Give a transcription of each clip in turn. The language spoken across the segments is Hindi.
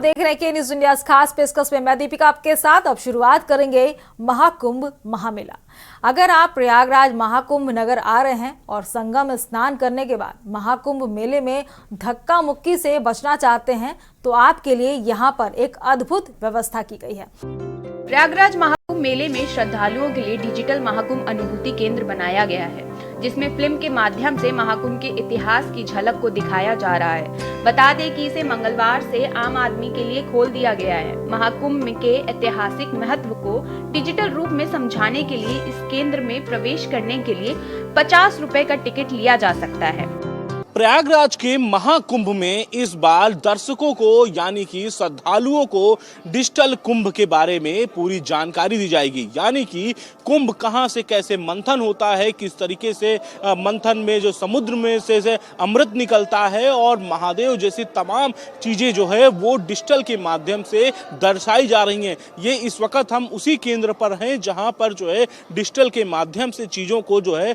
देख रहे हैं कि न्यूज़ इंडिया खास पेशकश में मैं दीपिका आपके साथ। अब शुरुआत करेंगे महाकुंभ महामेला। अगर आप प्रयागराज महाकुंभ नगर आ रहे हैं और संगम स्नान करने के बाद महाकुंभ मेले में धक्का मुक्की से बचना चाहते हैं तो आपके लिए यहाँ पर एक अद्भुत व्यवस्था की गई है। प्रयागराज महाकुंभ मेले में श्रद्धालुओं के लिए डिजिटल महाकुंभ अनुभूति केंद्र बनाया गया है, जिसमें फिल्म के माध्यम से महाकुंभ के इतिहास की झलक को दिखाया जा रहा है। बता दें कि इसे मंगलवार से आम आदमी के लिए खोल दिया गया है। महाकुंभ के ऐतिहासिक महत्व को डिजिटल रूप में समझाने के लिए इस केंद्र में प्रवेश करने के लिए 50 रुपए का टिकट लिया जा सकता है। प्रयागराज के महाकुंभ में इस बार दर्शकों को यानी कि श्रद्धालुओं को डिजिटल कुंभ के बारे में पूरी जानकारी दी जाएगी। यानी कि कुंभ कहां से कैसे मंथन होता है, किस तरीके से मंथन में जो समुद्र में से अमृत निकलता है और महादेव जैसी तमाम चीजें जो है वो डिजिटल के माध्यम से दर्शाई जा रही हैं। ये इस वक्त हम उसी केंद्र पर हैं जहां पर जो है डिजिटल के माध्यम से चीजों को जो है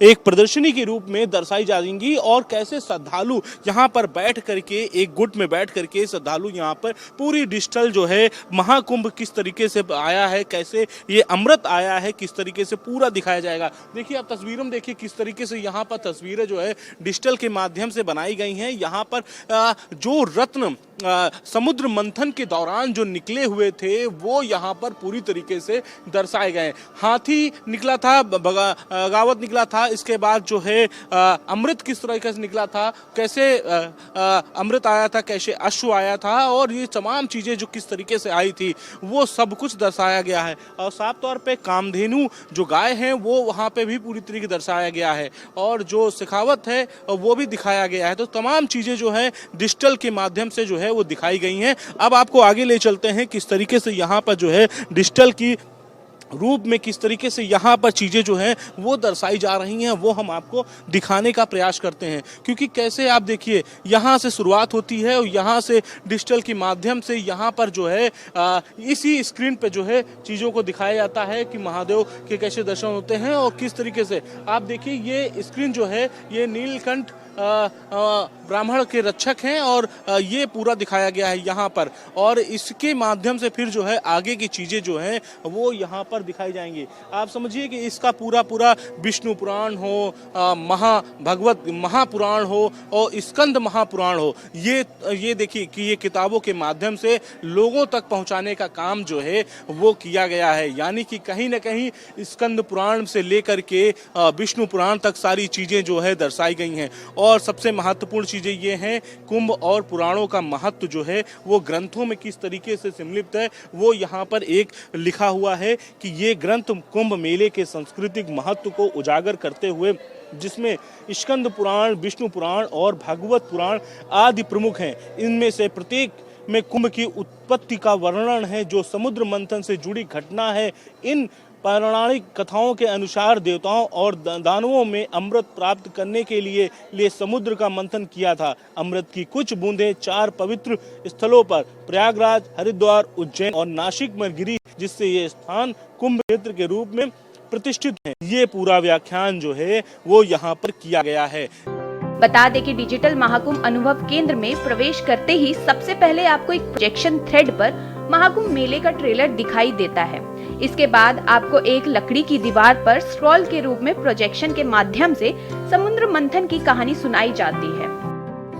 एक प्रदर्शनी के रूप में दर्शाई जाएंगी और कैसे श्रद्धालु यहाँ पर बैठ करके एक गुट में बैठ करके श्रद्धालु यहाँ पर पूरी डिजिटल जो है महाकुंभ किस तरीके से आया है, कैसे ये अमृत आया है, किस तरीके से पूरा दिखाया जाएगा। देखिए आप तस्वीरों में देखिए किस तरीके से यहाँ पर तस्वीरें जो है डिजिटल के माध्यम से बनाई गई हैं। यहाँ पर जो रत्न समुद्र मंथन के दौरान जो निकले हुए थे वो यहाँ पर पूरी तरीके से दर्शाए गए। हाथी निकला था, बगावत निकला था, इसके बाद जो है अमृत किस तरीके से निकला था, कैसे अमृत आया था, कैसे अश्व आया था और ये तमाम चीजें जो किस तरीके से आई थी वो सब कुछ दर्शाया गया है। और साफ तौर पे कामधेनु जो गाय हैं वो वहाँ पे भी पूरी तरीके दर्शाया गया है और जो सिखावत है वो भी दिखाया गया है। तो तमाम चीजें जो है डिजिटल के माध्यम से जो है वो दिखाई गई हैं। अब आपको आगे ले चलते हैं किस तरीके से यहाँ पर जो है डिजिटल की रूप में किस तरीके से यहाँ पर चीज़ें जो हैं वो दर्शाई जा रही हैं वो हम आपको दिखाने का प्रयास करते हैं। क्योंकि कैसे आप देखिए यहाँ से शुरुआत होती है और यहाँ से डिजिटल के माध्यम से यहाँ पर जो है इसी स्क्रीन पे जो है चीज़ों को दिखाया जाता है कि महादेव के कैसे दर्शन होते हैं और किस तरीके से आप देखिए ये स्क्रीन जो है ये नीलकंठ ब्राह्मण के रक्षक हैं और ये पूरा दिखाया गया है यहाँ पर और इसके माध्यम से फिर जो है आगे की चीज़ें जो हैं वो यहाँ पर दिखाई जाएंगी। आप समझिए कि इसका पूरा विष्णु पुराण हो, भगवत महापुराण हो और स्कंद महापुराण हो, ये देखिए कि ये किताबों के माध्यम से लोगों तक पहुँचाने का काम जो है वो किया गया है। यानी कि कहीं ना कहीं स्कंद पुराण से लेकर के विष्णु पुराण तक सारी चीज़ें जो है दर्शाई गई हैं। और सबसे महत्वपूर्ण चीजें ये हैं कुंभ और पुराणों का महत्व जो है वो ग्रंथों में किस तरीके से सम्मिलित है वो यहाँ पर एक लिखा हुआ है कि ये ग्रंथ कुंभ मेले के सांस्कृतिक महत्व को उजागर करते हुए जिसमें स्कंद पुराण, विष्णु पुराण और भागवत पुराण आदि प्रमुख हैं। इनमें से प्रत्येक में कुंभ की उत्पत्ति का वर्णन है, जो समुद्र मंथन से जुड़ी घटना है। इन पौराणिक कथाओं के अनुसार देवताओं और दानवों में अमृत प्राप्त करने के लिए समुद्र का मंथन किया था। अमृत की कुछ बूंदें 4 पवित्र स्थलों पर प्रयागराज, हरिद्वार, उज्जैन और नासिक में गिरी, जिससे ये स्थान कुंभ क्षेत्र के रूप में प्रतिष्ठित है। ये पूरा व्याख्यान जो है वो यहाँ पर किया गया है। बता दें कि डिजिटल महाकुंभ अनुभव केंद्र में प्रवेश करते ही सबसे पहले आपको एक प्रोजेक्शन थ्रेड पर महाकुंभ मेले का ट्रेलर दिखाई देता है। इसके बाद आपको एक लकड़ी की दीवार पर स्क्रॉल के रूप में प्रोजेक्शन के माध्यम से समुद्र मंथन की कहानी सुनाई जाती है,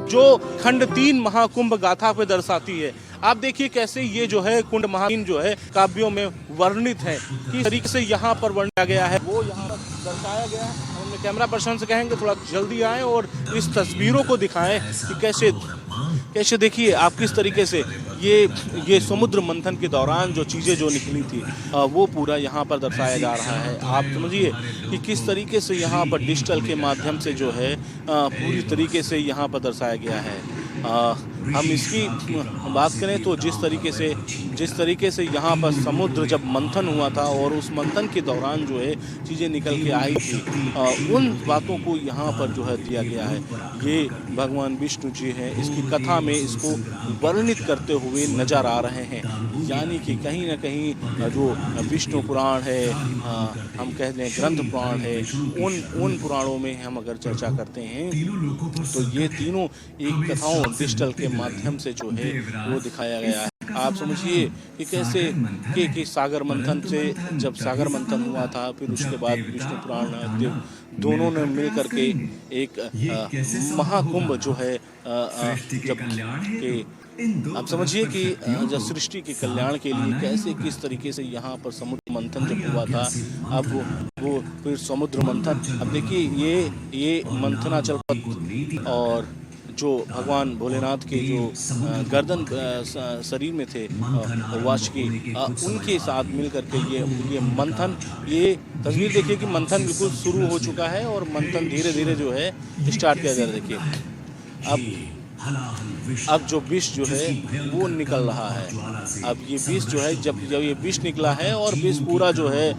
जो खंड 3 महाकुंभ गाथा पे दर्शाती है। आप देखिए कैसे ये जो है कुंड महाकुंभ जो है काव्यों में वर्णित है, किस तरीके से यहाँ पर वर्णित गया है वो यहाँ पर दर्शाया गया है। हम कैमरा पर्सन से कहेंगे थोड़ा जल्दी आए और इस तस्वीरों को दिखाएं कि कैसे देखिए आप किस तरीके से ये समुद्र मंथन के दौरान जो चीज़ें जो निकली थी वो पूरा यहाँ पर दर्शाया जा रहा है। आप समझिए कि किस तरीके से यहाँ पर डिजिटल के माध्यम से जो है पूरी तरीके से यहाँ पर दर्शाया गया है। हम इसकी बात करें तो जिस तरीके से यहाँ पर समुद्र जब मंथन हुआ था और उस मंथन के दौरान जो है चीज़ें निकल के आई थी उन बातों को यहाँ पर जो है दिया गया है। ये भगवान विष्णु जी हैं, इसकी कथा में इसको वर्णित करते हुए नजर आ रहे हैं। यानी कि कहीं ना कहीं जो विष्णु पुराण है, हम कहते हैं ग्रंथ पुराण है, उन पुराणों में हम अगर चर्चा करते हैं तो ये तीनों एक कथाओं डिजिटल के माध्यम से जो है वो दिखाया गया है। आप समझिए कि कैसे कि सागर मंथन से जब सागर मंथन हुआ था, फिर उसके बाद विष्णु पुराण देव दोनों ने मिल करके एक महाकुंभ जो है जब के आप समझिए कि जब सृष्टि के कल्याण के लिए कैसे किस तरीके से यहाँ पर समुद्र मंथन जब हुआ था, अब वो फिर समुद्र मंथन, अब देखिए ये मंथनाचल पथ और जो भगवान भोलेनाथ के जो गर्दन शरीर में थे वासुकी, उनके साथ मिल करके ये मंथन, ये तस्वीर देखिए कि मंथन बिल्कुल शुरू हो चुका है और मंथन धीरे धीरे जो है स्टार्ट किया जा रहा है। देखिए अब जो विष जो है वो निकल रहा है। अब ये विष जो है जब ये विष निकला है और विष पूरा जो है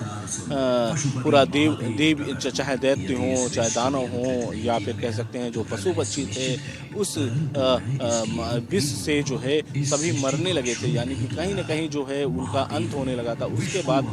पूरा देव चाहे दैत्य हो चाहे दानव हो या फिर कह सकते हैं जो पशु पक्षी थे, उस विष से जो है सभी मरने लगे थे, यानी कि कहीं ना कहीं जो है उनका अंत होने लगा था। उसके बाद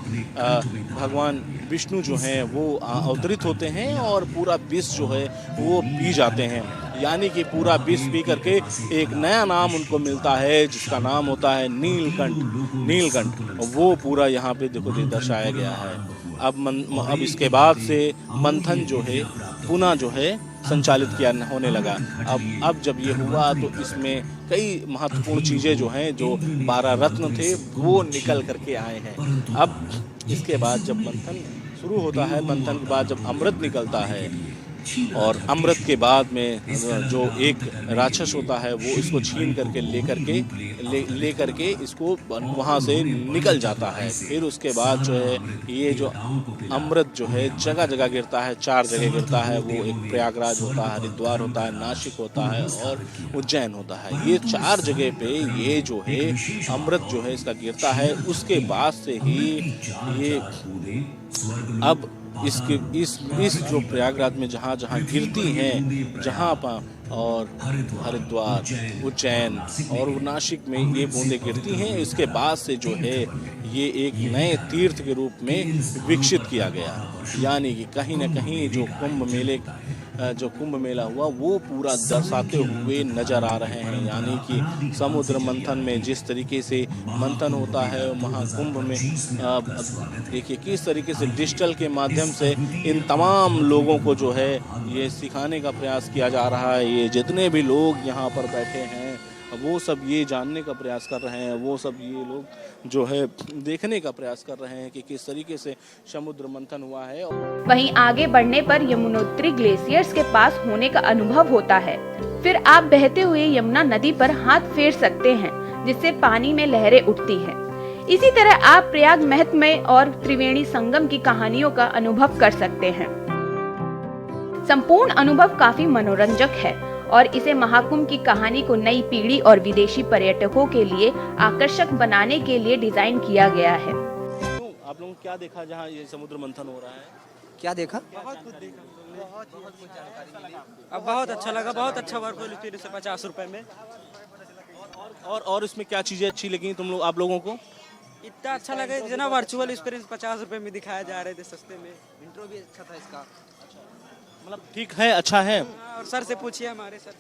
भगवान विष्णु जो हैं वो अवतरित होते हैं और पूरा विष जो है वो पी जाते हैं, यानी कि पूरा विष पी करके एक नया नाम उनको मिलता है जिसका नाम होता है नीलकंठ। वो पूरा यहाँ पे देखो दर्शाया गया है। अब इसके बाद से मंथन जो है पुनः जो है संचालित किया होने लगा। अब जब ये हुआ तो इसमें कई महत्वपूर्ण चीज़ें जो हैं, जो 12 रत्न थे वो निकल करके आए हैं। अब इसके बाद जब मंथन शुरू होता है, मंथन के बाद जब अमृत निकलता है और अमृत के बाद में जो एक राक्षस होता है वो इसको छीन करके ले करके इसको वहाँ से निकल जाता है। फिर उसके बाद जो है ये जो अमृत जो है जगह जगह गिरता है, 4 जगह गिरता है। वो एक प्रयागराज होता है, हरिद्वार होता है, नासिक होता है और उज्जैन होता है। ये 4 जगह पे ये जो है अमृत जो है इसका गिरता है। उसके बाद से ही ये अब इस जो प्रयागराज में जहाँ जहाँ गिरती हैं, जहाँ पर और हरिद्वार, उज्जैन और नासिक में ये बूंदें गिरती हैं, इसके बाद से जो है ये एक नए तीर्थ के रूप में विकसित किया गया। यानी कि कहीं ना कहीं जो कुंभ मेला हुआ वो पूरा दर्शाते हुए नजर आ रहे हैं। यानी कि समुद्र मंथन में जिस तरीके से मंथन होता है, महाकुंभ में देखिए किस तरीके से डिजिटल के माध्यम से इन तमाम लोगों को जो है ये सिखाने का प्रयास किया जा रहा है। ये जितने भी लोग यहाँ पर बैठे हैं वो सब ये जानने का प्रयास कर रहे हैं, वो सब ये लोग जो है देखने का प्रयास कर रहे हैं कि किस तरीके से समुद्र मंथन हुआ है। वहीं आगे बढ़ने पर यमुनोत्री ग्लेशियर्स के पास होने का अनुभव होता है। फिर आप बहते हुए यमुना नदी पर हाथ फेर सकते हैं, जिससे पानी में लहरें उठती हैं। इसी तरह आप प्रयाग महत्मय और त्रिवेणी संगम की कहानियों का अनुभव कर सकते हैं। संपूर्ण अनुभव काफी मनोरंजक है और इसे महाकुंभ की कहानी को नई पीढ़ी और विदेशी पर्यटकों के लिए आकर्षक बनाने के लिए डिजाइन किया गया है। आप लोगों क्या देखा जहाँ ये समुद्र मंथन हो रहा है? क्या देखा? बहुत कुछ देखा, अब बहुत अच्छा लगा, बहुत अच्छा वर्क 50 रुपए में। और इसमें क्या चीजें अच्छी लगी आप लोगों को? इतना अच्छा लगा जितना वर्चुअल एक्सपीरियंस 50 रुपए में दिखाया जा रहे थे सस्ते में। इंट्रो भी अच्छा था इसका, मतलब ठीक है, अच्छा है। और सर से पूछिए, हमारे सर।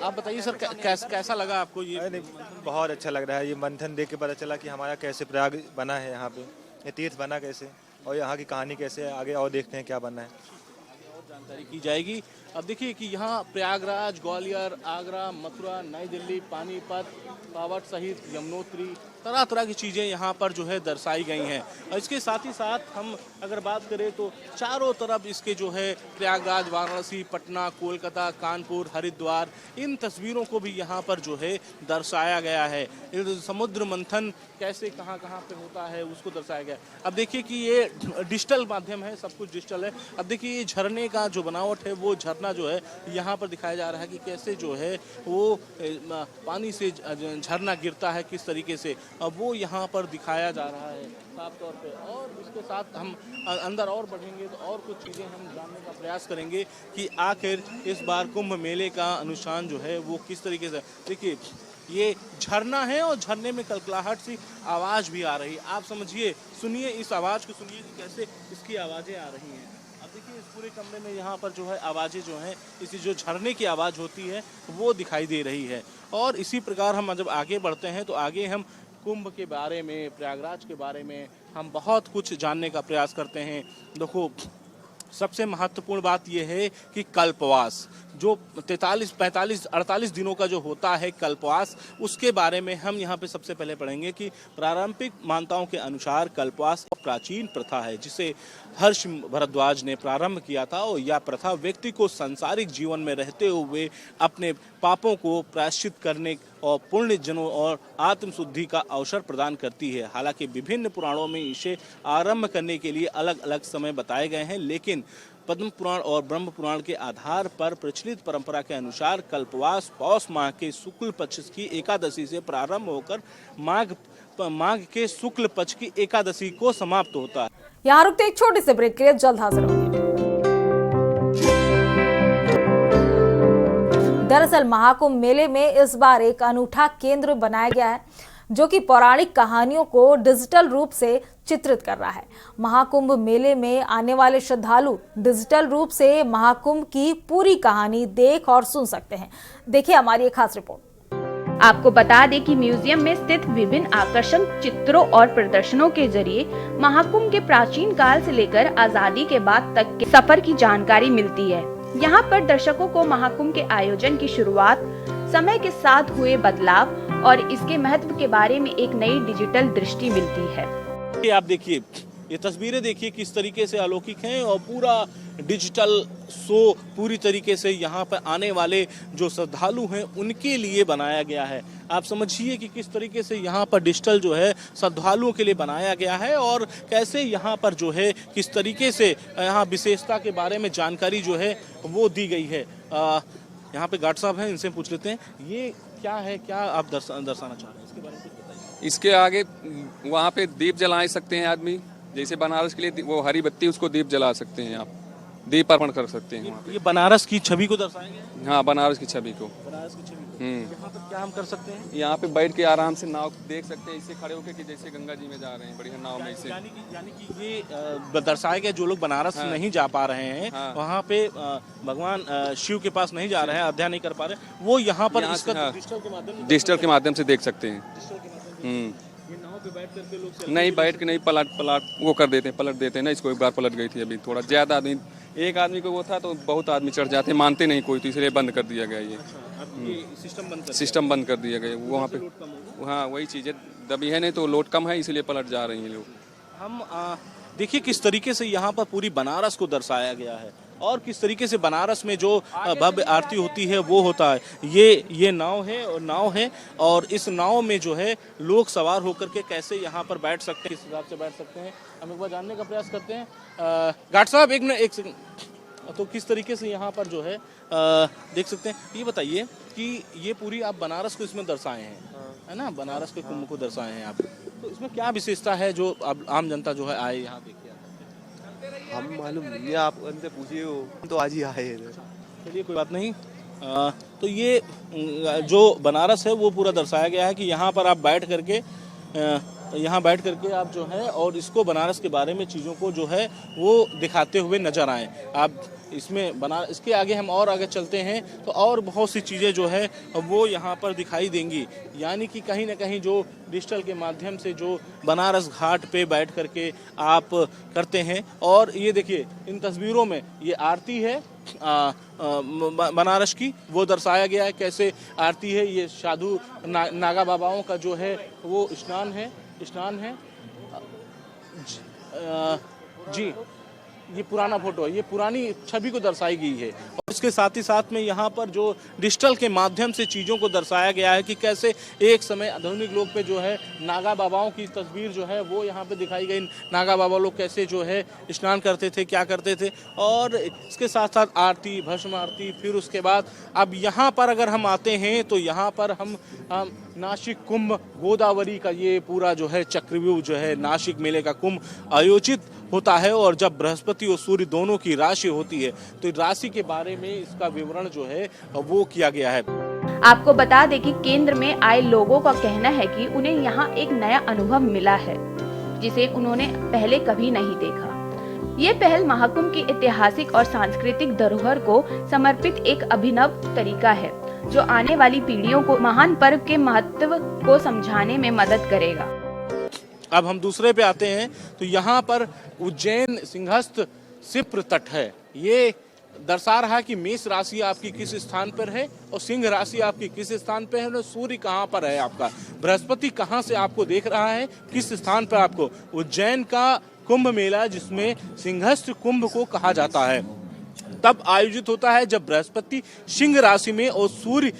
आप बताइए सर, कैसा लगा आपको ये? बहुत अच्छा लग रहा है। ये मंथन देख के पता चला कि हमारा कैसे प्रयाग बना है, यहाँ पे ये तीर्थ बना कैसे और यहाँ की कहानी कैसे है। आगे और देखते हैं क्या बनना है, और जानकारी की जाएगी। अब देखिए कि यहाँ प्रयागराज, ग्वालियर, आगरा, मथुरा, नई दिल्ली, पानीपत, पावट सहित यमुनोत्री, तरह तरह की चीज़ें यहाँ पर जो है दर्शाई गई हैं। और इसके साथ ही साथ हम अगर बात करें तो चारों तरफ इसके जो है प्रयागराज, वाराणसी, पटना, कोलकाता, कानपुर, हरिद्वार, इन तस्वीरों को भी यहाँ पर जो है दर्शाया गया है। समुद्र मंथन कैसे कहाँ पे होता है उसको दर्शाया गया। अब देखिए कि ये डिजिटल माध्यम है, सब कुछ डिजिटल है। अब देखिए ये झरने का जो बनावट है, वो झरना जो है यहाँ पर दिखाया जा रहा है कि कैसे जो है वो पानी से झरना गिरता है, किस तरीके से अब वो यहाँ पर दिखाया जा रहा है साफ तौर पे। और इसके साथ हम अंदर और बढ़ेंगे तो और कुछ चीज़ें हम जानने का प्रयास करेंगे कि आखिर इस बार कुंभ मेले का अनुष्ठान जो है वो किस तरीके से। देखिए ये झरना है और झरने में कलकलाहट सी आवाज़ भी आ रही है। आप समझिए, सुनिए इस आवाज़ को, सुनिए कि कैसे इसकी आवाज़ें आ रही हैं। अब देखिए पूरे कमरे में यहाँ पर जो है आवाज़ें जो हैं, इसी जो झरने की आवाज़ होती है वो दिखाई दे रही है। और इसी प्रकार हम जब आगे बढ़ते हैं तो आगे हम कुंभ के बारे में, प्रयागराज के बारे में हम बहुत कुछ जानने का प्रयास करते हैं। देखो, सबसे महत्वपूर्ण बात यह है कि कल्पवास जो 43, 45, 48 दिनों का जो होता है कल्पवास, उसके बारे में हम यहाँ पे सबसे पहले पढ़ेंगे कि प्रारंभिक मान्यताओं के अनुसार कल्पवास प्राचीन प्रथा है जिसे हर्ष भारद्वाज ने प्रारंभ किया था और यह प्रथा व्यक्ति को सांसारिक जीवन में रहते हुए अपने पापों को प्रायश्चित करने और पुण्य जनों और आत्मशुद्धि का अवसर प्रदान करती है। हालांकि विभिन्न पुराणों में इसे आरंभ करने के लिए अलग अलग समय बताए गए हैं, लेकिन पद्म पुराण और ब्रह्म पुराण के आधार पर प्रचलित परंपरा के अनुसार कल्पवास पौष माह के शुक्ल पक्ष की एकादशी से प्रारंभ होकर माघ के शुक्ल पक्ष की एकादशी को समाप्त होता है। यहाँ रुकते एक छोटे से ब्रेक के लिए, जल्द हाजिर होंगे। दरअसल महाकुंभ मेले में इस बार एक अनूठा केंद्र बनाया गया है जो कि पौराणिक कहानियों को डिजिटल रूप से चित्रित कर रहा है। महाकुंभ मेले में आने वाले श्रद्धालु डिजिटल रूप से महाकुंभ की पूरी कहानी देख और सुन सकते हैं। देखिए हमारी एक खास रिपोर्ट। आपको बता दें कि म्यूजियम में स्थित विभिन्न आकर्षक चित्रों और प्रदर्शनों के जरिए महाकुंभ के प्राचीन काल से लेकर आजादी के बाद तक के सफर की जानकारी मिलती है। यहाँ पर दर्शकों को महाकुंभ के आयोजन की शुरुआत, समय के साथ हुए बदलाव और इसके महत्व के बारे में एक नई डिजिटल दृष्टि मिलती है। आप देखिए, ये तस्वीरें देखिए किस तरीके से अलौकिक हैं और पूरा डिजिटल शो पूरी तरीके से यहाँ पर आने वाले जो श्रद्धालु हैं उनके लिए बनाया गया है। आप समझिए कि किस तरीके से यहाँ पर डिजिटल जो है श्रद्धालुओं के लिए बनाया गया है और कैसे यहाँ पर जो है किस तरीके से यहाँ विशेषता के बारे में जानकारी जो है वो दी गई है। यहाँ पे गार्ड साहब हैं, इनसे पूछ लेते हैं ये क्या है, क्या आप दर्शाना चाह रहे हैं इसके बारे में कुछ बताइए। इसके आगे वहाँ पे दीप जला सकते हैं आदमी, जैसे बनारस के लिए वो हरी बत्ती, उसको दीप जला सकते हैं, आप दीप अर्पण कर सकते हैं वहाँ पे। ये बनारस की छवि को दर्शाएंगे? हाँ, बनारस की छवि को। बनारस की छवि को। यहाँ पर क्या हम कर सकते हैं? यहाँ पे बैठ के आराम से नाव देख सकते हैं, इससे खड़े होकर कि जैसे गंगा जी में जा रहे हैं बढ़िया नाव में से। यानी कि ये दर्शाया गया जो लोग बनारस नहीं जा पा रहे हैं, वहाँ पे भगवान शिव के पास नहीं जा रहे हैं, अध्ययन नहीं कर पा रहे, वो यहाँ पर इसका डिजिटल के माध्यम से देख सकते हैं। बैठ करके लोग नहीं बैठ के नहीं, पलट वो कर देते हैं, पलट देते हैं ना। इसको एक बार पलट गई थी अभी, थोड़ा ज्यादा आदमी, एक आदमी को वो था तो बहुत आदमी चढ़ जाते, मानते नहीं कोई, तो इसलिए बंद कर दिया गया ये सिस्टम बंद कर दिया गया वहाँ पे। हाँ, वही चीज़ है, दबी है नहीं तो लोड कम है, इसलिए पलट जा रही हैं लोग। हम देखिए किस तरीके से यहाँ पर पूरी बनारस को दर्शाया गया है और किस तरीके से बनारस में जो भव्य आरती होती है वो होता है। ये नाव है और इस नाव में जो है लोग सवार होकर के कैसे यहाँ पर बैठ सकते हैं, किस हिसाब से बैठ सकते हैं, हम एक बार जानने का प्रयास करते हैं। गार्ड साहब एक सेकंड, तो किस तरीके से यहाँ पर जो है देख सकते हैं, ये बताइए कि ये पूरी आप बनारस को इसमें दर्शाए हैं, है ना, बनारस के कुंभ को दर्शाए हैं आप, तो इसमें क्या विशेषता है जो अब आम जनता जो है आए यहाँ देखिए? हम मालूम नहीं, आप उनसे पूछिए, हम तो आज ही आए हैं। चलिए कोई बात नहीं। तो ये जो बनारस है वो पूरा दर्शाया गया है कि यहाँ पर आप बैठ करके आप जो है और इसको बनारस के बारे में चीज़ों को जो है वो दिखाते हुए नजर आए आप इसमें इसके आगे हम और आगे चलते हैं तो और बहुत सी चीज़ें जो है वो यहाँ पर दिखाई देंगी। यानी कि कहीं ना कहीं जो डिजिटल के माध्यम से जो बनारस घाट पे बैठ करके आप करते हैं। और ये देखिए इन तस्वीरों में ये आरती है बनारस की, वो दर्शाया गया है कैसे आरती है। ये साधु नागा बाबाओं का जो है वो स्नान है जी। ये पुराना फोटो है, ये पुरानी छवि को दर्शाई गई है। और इसके साथ ही साथ में यहाँ पर जो डिजिटल के माध्यम से चीज़ों को दर्शाया गया है कि कैसे एक समय आधुनिक लोग पे जो है नागा बाबाओं की तस्वीर जो है वो यहाँ पे दिखाई गई। नागा बाबा लोग कैसे जो है स्नान करते थे, क्या करते थे, और इसके साथ साथ आरती, भस्म आरती। फिर उसके बाद अब यहाँ पर अगर हम आते हैं तो यहाँ पर हम नासिक कुंभ गोदावरी का ये पूरा जो है चक्रव्यूह जो है नासिक मेले का कुंभ आयोजित होता है। और जब बृहस्पति और सूर्य दोनों की राशि होती है तो राशि के बारे में इसका विवरण जो है वो किया गया है। आपको बता दें कि केंद्र में आए लोगों का कहना है कि उन्हें यहाँ एक नया अनुभव मिला है जिसे उन्होंने पहले कभी नहीं देखा। ये पहल महाकुंभ की ऐतिहासिक और सांस्कृतिक धरोहर को समर्पित एक अभिनव तरीका है, जो आने वाली पीढ़ियों को महान पर्व के महत्व को समझाने में मदद करेगा। अब हम दूसरे पे आते हैं तो यहाँ पर उज्जैन सिंहस्थ सिप्र तट है। ये दर्शा रहा है कि मेष राशि आपकी किस स्थान पर है और सिंह राशि आपकी किस स्थान पर है और सूर्य कहाँ पर है आपका, बृहस्पति कहाँ से आपको देख रहा है, किस स्थान पर आपको। उज्जैन का कुंभ मेला, जिसमें सिंहस्थ कुंभ को कहा जाता है, तब आयोजित होता है जब बृहस्पति सिंह राशि में और सूर्य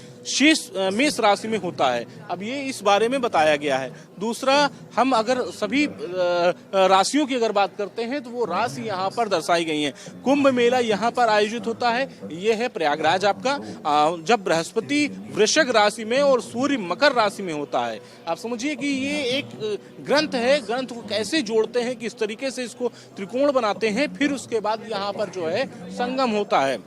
मेष राशि में होता है। अब ये इस बारे में बताया गया है। दूसरा, हम अगर सभी राशियों की अगर बात करते हैं तो वो राशि यहाँ पर दर्शाई गई हैं। कुंभ मेला यहाँ पर आयोजित होता है, ये है प्रयागराज आपका, जब बृहस्पति वृषभ राशि में और सूर्य मकर राशि में होता है। आप समझिए कि ये एक ग्रंथ है, ग्रंथ को कैसे जोड़ते हैं, किस तरीके से इसको त्रिकोण बनाते हैं, फिर उसके बाद यहाँ पर जो है संगम होता है।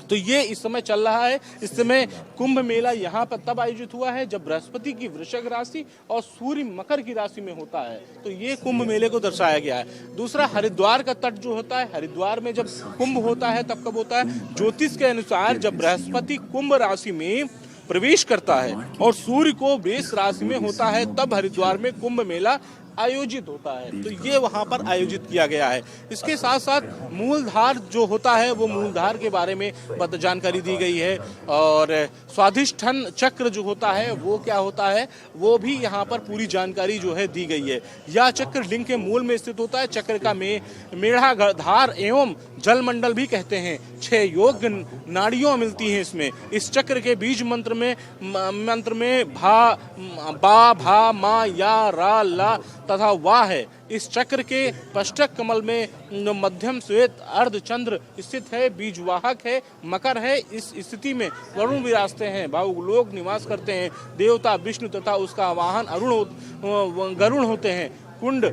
तो ये इस समय चल रहा है। इस समय कुंभ मेला यहाँ पर तब आयोजित हुआ है जब बृहस्पति की वृषभ राशि और सूर्य मकर की राशि में होता है। तो ये कुंभ मेले को दर्शाया गया है। दूसरा, हरिद्वार का तट जो होता है, हरिद्वार में जब कुंभ होता है तब कब होता है? ज्योतिष के अनुसार जब बृहस्पति कुंभ राशि में प्रवेश करता है और सूर्य को मेष राशि में होता है, तब हरिद्वार में कुंभ मेला आयोजित होता है। तो ये वहां पर आयोजित किया गया है। इसके साथ साथ मूलधार जो होता है, वो मूलधार के बारे में जानकारी दी गई है, और स्वाधिष्ठान चक्र जो होता है वो क्या होता है, वो भी यहाँ पर पूरी जानकारी जो है दी गई है। यह चक्र लिंग के मूल में स्थित होता है। चक्र का मेढ़ाधार एवं जलमंडल भी कहते हैं। 6 योग नाड़ियों मिलती हैं इसमें। इस चक्र के बीज मंत्र में भा मा या रा ला तथा वाह है। इस चक्र के पष्टक कमल में मध्यम श्वेत अर्धचंद्र स्थित है। बीज वाहक है, मकर है। इस स्थिति में वरुण विराजते हैं, भावलोक निवास करते हैं। देवता विष्णु तथा उसका वाहन गरुण होते हैं। कुंड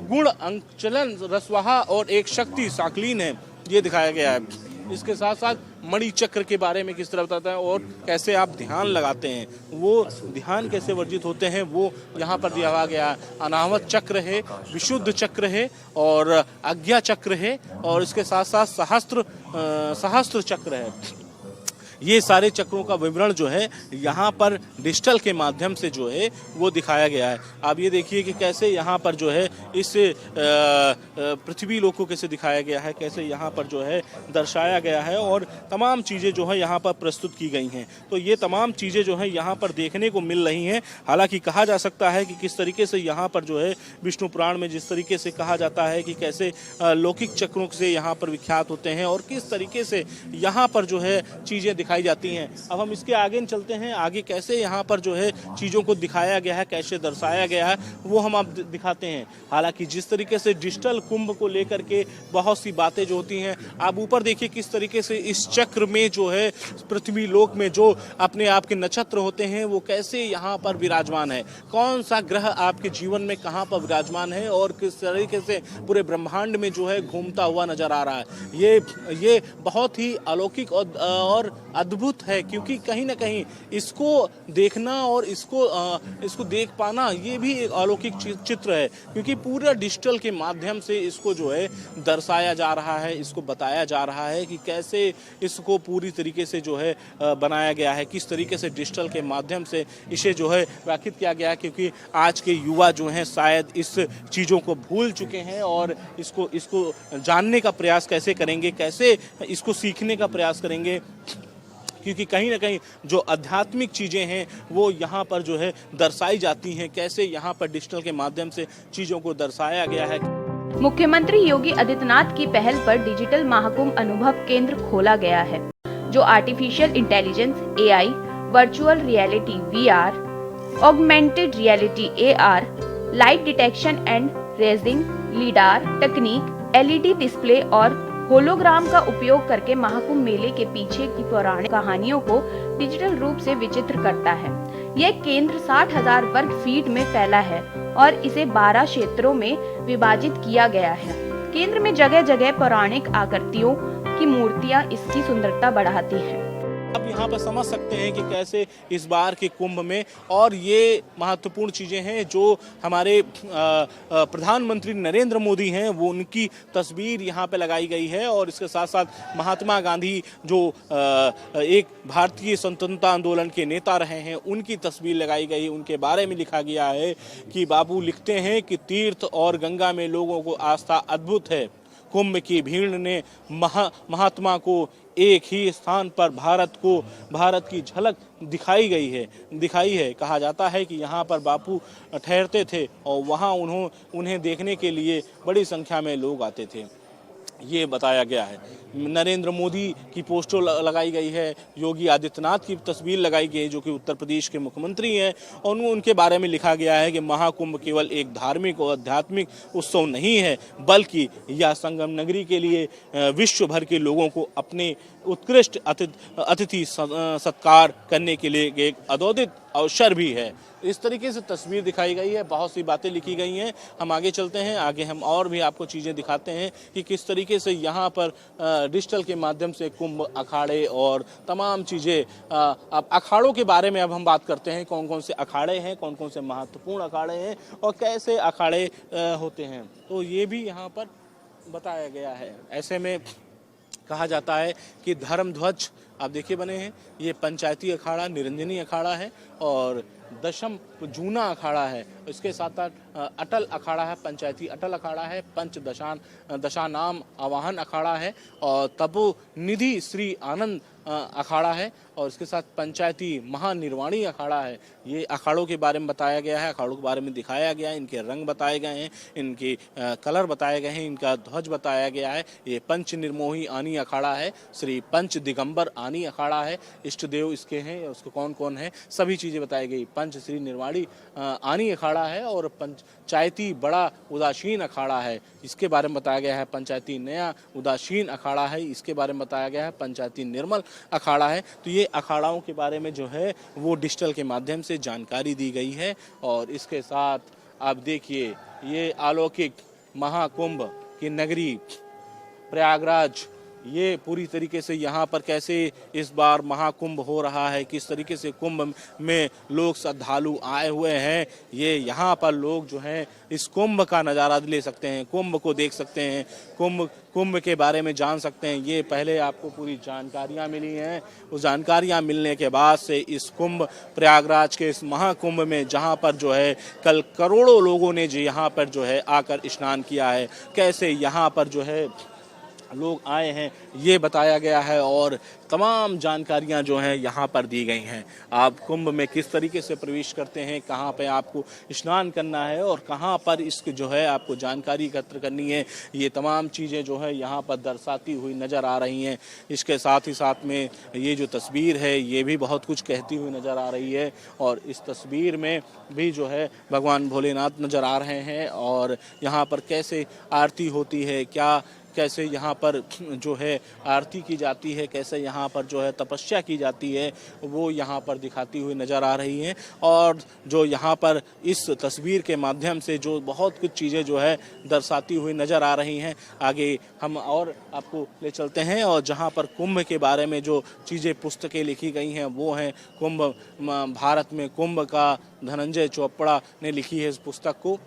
गुण अंचलन रसवाहा और एक शक्ति साकलीन है, ये दिखाया गया है। इसके साथ साथ मणि चक्र के बारे में किस तरह बताता है और कैसे आप ध्यान लगाते हैं, वो ध्यान कैसे वर्जित होते हैं, वो यहाँ पर दिया गया है। अनाहत चक्र है, विशुद्ध चक्र है और आज्ञा चक्र है, और इसके साथ साथ सहस्त्र चक्र है। ये सारे चक्रों का विवरण जो है यहाँ पर डिजिटल के माध्यम से जो है वो दिखाया गया है। आप ये देखिए कि कैसे यहाँ पर जो है इस पृथ्वी लोक को कैसे दिखाया गया है, कैसे यहाँ पर जो है दर्शाया गया है, और तमाम चीज़ें जो है यहाँ पर प्रस्तुत की गई हैं। तो ये तमाम चीज़ें जो है यहाँ पर देखने को मिल रही हैं। हालांकि कहा जा सकता है कि किस तरीके से यहाँ पर जो है विष्णु पुराण में जिस तरीके से कहा जाता है कि कैसे लौकिक चक्रों से यहाँ पर विख्यात होते हैं और किस तरीके से यहाँ पर जो है चीज़ें दिखाई जाती हैं। अब हम इसके आगे चलते हैं, आगे कैसे यहाँ पर जो है चीज़ों को दिखाया गया है, कैसे दर्शाया गया है, वो हम आप दिखाते हैं। हालांकि जिस तरीके से डिजिटल कुंभ को लेकर के बहुत सी बातें जो होती हैं, आप ऊपर देखिए किस तरीके से इस चक्र में जो है पृथ्वी लोक में जो अपने आप के नक्षत्र होते हैं वो कैसे यहाँ पर विराजमान है, कौन सा ग्रह आपके जीवन में कहाँ पर विराजमान है और किस तरीके से पूरे ब्रह्मांड में जो है घूमता हुआ नजर आ रहा है। ये बहुत ही अलौकिक और अद्भुत है, क्योंकि कहीं ना कहीं इसको देखना और इसको देख पाना ये भी एक अलौकिक चित्र है, क्योंकि पूरा डिजिटल के माध्यम से इसको जो है दर्शाया जा रहा है, इसको बताया जा रहा है कि कैसे इसको पूरी तरीके से जो है बनाया गया है, किस तरीके से डिजिटल के माध्यम से इसे जो है व्याख्यात किया गया है। क्योंकि आज के युवा जो हैं शायद इस चीज़ों को भूल चुके हैं और इसको जानने का प्रयास कैसे करेंगे, कैसे इसको सीखने का प्रयास करेंगे, क्योंकि कहीं ना कहीं जो आध्यात्मिक चीज़ें हैं वो यहाँ पर जो है दर्शाई जाती हैं, कैसे यहाँ पर डिजिटल के माध्यम से चीज़ों को दर्शाया गया है। मुख्यमंत्री योगी आदित्यनाथ की पहल पर डिजिटल महाकुंभ अनुभव केंद्र खोला गया है, जो artificial intelligence AI, virtual reality VR, augmented reality AR, light detection and raising, लीडार तकनीक, LED डिस्प्ले और होलोग्राम का उपयोग करके महाकुंभ मेले के पीछे की पौराणिक कहानियों को डिजिटल रूप से विचित्र करता है। यह केंद्र 60,000 वर्ग फीट में फैला है और इसे 12 क्षेत्रों में विभाजित किया गया है। केंद्र में जगह जगह पौराणिक आकृतियों की मूर्तियां इसकी सुंदरता बढ़ाती हैं। आप यहाँ पर समझ सकते हैं कि कैसे इस बार के कुंभ में, और ये महत्वपूर्ण चीज़ें हैं जो हमारे प्रधानमंत्री नरेंद्र मोदी हैं वो उनकी तस्वीर यहाँ पे लगाई गई है, और इसके साथ साथ महात्मा गांधी जो एक भारतीय स्वतंत्रता आंदोलन के नेता रहे हैं उनकी तस्वीर लगाई गई है। उनके बारे में लिखा गया है कि बाबू लिखते हैं कि तीर्थ और गंगा में लोगों को आस्था अद्भुत है, कुंभ की भीड़ ने महात्मा को एक ही स्थान पर भारत की झलक दिखाई है। कहा जाता है कि यहाँ पर बापू ठहरते थे और वहाँ उन्हें देखने के लिए बड़ी संख्या में लोग आते थे, ये बताया गया है। नरेंद्र मोदी की पोस्टर लगाई गई है, योगी आदित्यनाथ की तस्वीर लगाई गई है जो कि उत्तर प्रदेश के मुख्यमंत्री हैं, और उनके बारे में लिखा गया है कि महाकुंभ केवल एक धार्मिक और आध्यात्मिक उत्सव नहीं है, बल्कि यह संगम नगरी के लिए विश्व भर के लोगों को अपने उत्कृष्ट अतिथि सत्कार करने के लिए एक अद्भुत अवसर भी है। इस तरीके से तस्वीर दिखाई गई है, बहुत सी बातें लिखी गई हैं। हम आगे चलते हैं, आगे हम और भी आपको चीज़ें दिखाते हैं कि किस तरीके से यहाँ पर डिजिटल के माध्यम से कुंभ अखाड़े और तमाम चीज़ें, अब अखाड़ों के बारे में अब हम बात करते हैं, कौन कौन से अखाड़े हैं, कौन कौन से महत्वपूर्ण अखाड़े हैं और कैसे अखाड़े होते हैं, तो ये भी यहाँ पर बताया गया है। ऐसे में कहा जाता है कि धर्म ध्वज आप देखिए बने हैं, ये पंचायती अखाड़ा निरंजनी अखाड़ा है और दशम जूना अखाड़ा है। इसके साथ साथ अटल अखाड़ा है, पंचायती अटल अखाड़ा है, पंच दशानाम आवाहन अखाड़ा है और तपो निधि श्री आनंद अखाड़ा है, और इसके साथ पंचायती महानिर्वाणी अखाड़ा है। ये अखाड़ों के बारे में बताया गया है, अखाड़ों के बारे में दिखाया गया है, इनके रंग बताए गए हैं, इनके कलर बताए गए हैं, इनका ध्वज बताया गया है। ये पंच निर्मोही आनी अखाड़ा है, श्री पंच दिगंबर आनी अखाड़ा है, इष्ट देव इसके हैं, उसको कौन कौन है सभी चीज़ें बताई गई। पंच श्री निर्वाणी आनी अखाड़ा है और पंचायती बड़ा उदासीन अखाड़ा है, इसके बारे में बताया गया है। पंचायती नया उदासीन अखाड़ा है, इसके बारे में बताया गया है। पंचायती निर्मल अखाड़ा है। तो ये अखाड़ाओं के बारे में जो है वो डिजिटल के माध्यम से जानकारी दी गई है। और इसके साथ आप देखिए ये अलौकिक महाकुंभ की नगरी प्रयागराज, ये पूरी तरीके से यहाँ पर कैसे इस बार महाकुंभ हो रहा है, किस तरीके से कुंभ में लोग श्रद्धालु आए हुए हैं, ये यहाँ पर लोग जो हैं इस कुंभ का नज़ारा ले सकते हैं, कुंभ को देख सकते हैं, कुंभ के बारे में जान सकते हैं। ये पहले आपको पूरी जानकारियाँ मिली हैं, उस जानकारियाँ मिलने के बाद से इस कुंभ प्रयागराज के इस महाकुंभ में जहाँ पर जो है कल करोड़ों लोगों ने जो यहाँ पर जो है आकर स्नान किया है, कैसे यहाँ पर जो है लोग आए हैं ये बताया गया है और तमाम जानकारियां जो हैं यहाँ पर दी गई हैं। आप कुंभ में किस तरीके से प्रवेश करते हैं, कहाँ पे आपको स्नान करना है और कहाँ पर इसकी जो है आपको जानकारी एकत्र करनी है, ये तमाम चीज़ें जो है यहाँ पर दर्शाती हुई नज़र आ रही हैं। इसके साथ ही साथ में ये जो तस्वीर है ये भी बहुत कुछ कहती हुई नज़र आ रही है और इस तस्वीर में भी जो है भगवान भोलेनाथ नज़र आ रहे हैं और यहाँ पर कैसे आरती होती है, कैसे यहाँ पर जो है आरती की जाती है, कैसे यहाँ पर जो है तपस्या की जाती है, वो यहाँ पर दिखाती हुई नज़र आ रही हैं। और जो यहाँ पर इस तस्वीर के माध्यम से जो बहुत कुछ चीज़ें जो है दर्शाती हुई नज़र आ रही हैं। आगे हम और आपको ले चलते हैं और जहाँ पर कुंभ के बारे में जो चीज़ें पुस्तकें लिखी गई हैं वो हैं कुंभ भारत में कुंभ का, धनंजय चोपड़ा ने लिखी है इस पुस्तक को।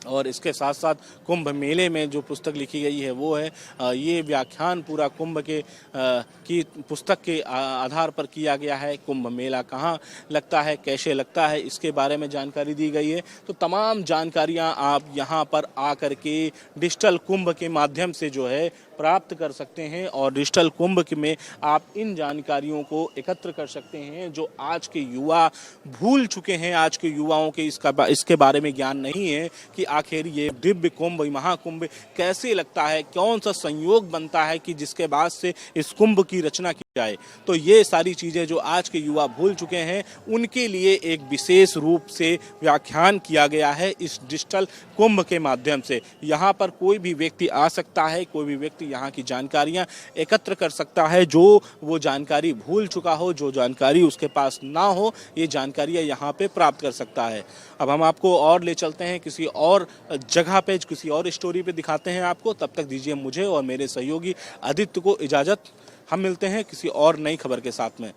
और इसके साथ साथ कुंभ मेले में जो पुस्तक लिखी गई है वो है ये व्याख्यान पूरा कुंभ के की पुस्तक के आधार पर किया गया है। कुंभ मेला कहाँ लगता है, कैसे लगता है, इसके बारे में जानकारी दी गई है। तो तमाम जानकारियाँ आप यहाँ पर आकर के डिजिटल कुंभ के माध्यम से जो है प्राप्त कर सकते हैं और डिजिटल कुंभ में आप इन जानकारियों को एकत्र कर सकते हैं जो आज के युवा भूल चुके हैं। आज के युवाओं के इसके बारे में ज्ञान नहीं है कि आखिर ये दिव्य कुंभ महाकुंभ कैसे लगता है, कौन सा संयोग बनता है कि जिसके बाद से इस कुंभ की रचना की जाए। तो ये सारी चीज़ें जो आज के युवा भूल चुके हैं उनके लिए एक विशेष रूप से व्याख्यान किया गया है इस डिजिटल कुंभ के माध्यम से। यहाँ पर कोई भी व्यक्ति आ सकता है, कोई भी व्यक्ति यहाँ की जानकारियाँ एकत्र कर सकता है। जो वो जानकारी भूल चुका हो, जो जानकारी उसके पास ना हो, ये जानकारियाँ यहाँ पे प्राप्त कर सकता है। अब हम आपको और ले चलते हैं किसी और जगह पे, किसी और स्टोरी पे दिखाते हैं आपको। तब तक दीजिए मुझे और मेरे सहयोगी आदित्य को इजाज़त। हम मिलते हैं किसी और नई खबर के साथ में।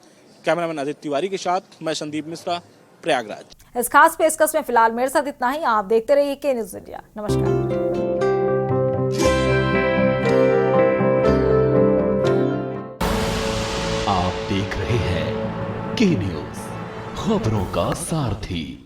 कैमरामैन आदित्य तिवारी के साथ मैं संदीप मिश्रा, प्रयागराज। इस खास पेशकश में फिलहाल मेरे साथ इतना ही। आप देखते रहिए के न्यूज़ इंडिया। नमस्कार। आप देख रहे हैं के न्यूज़, खबरों का सारथी।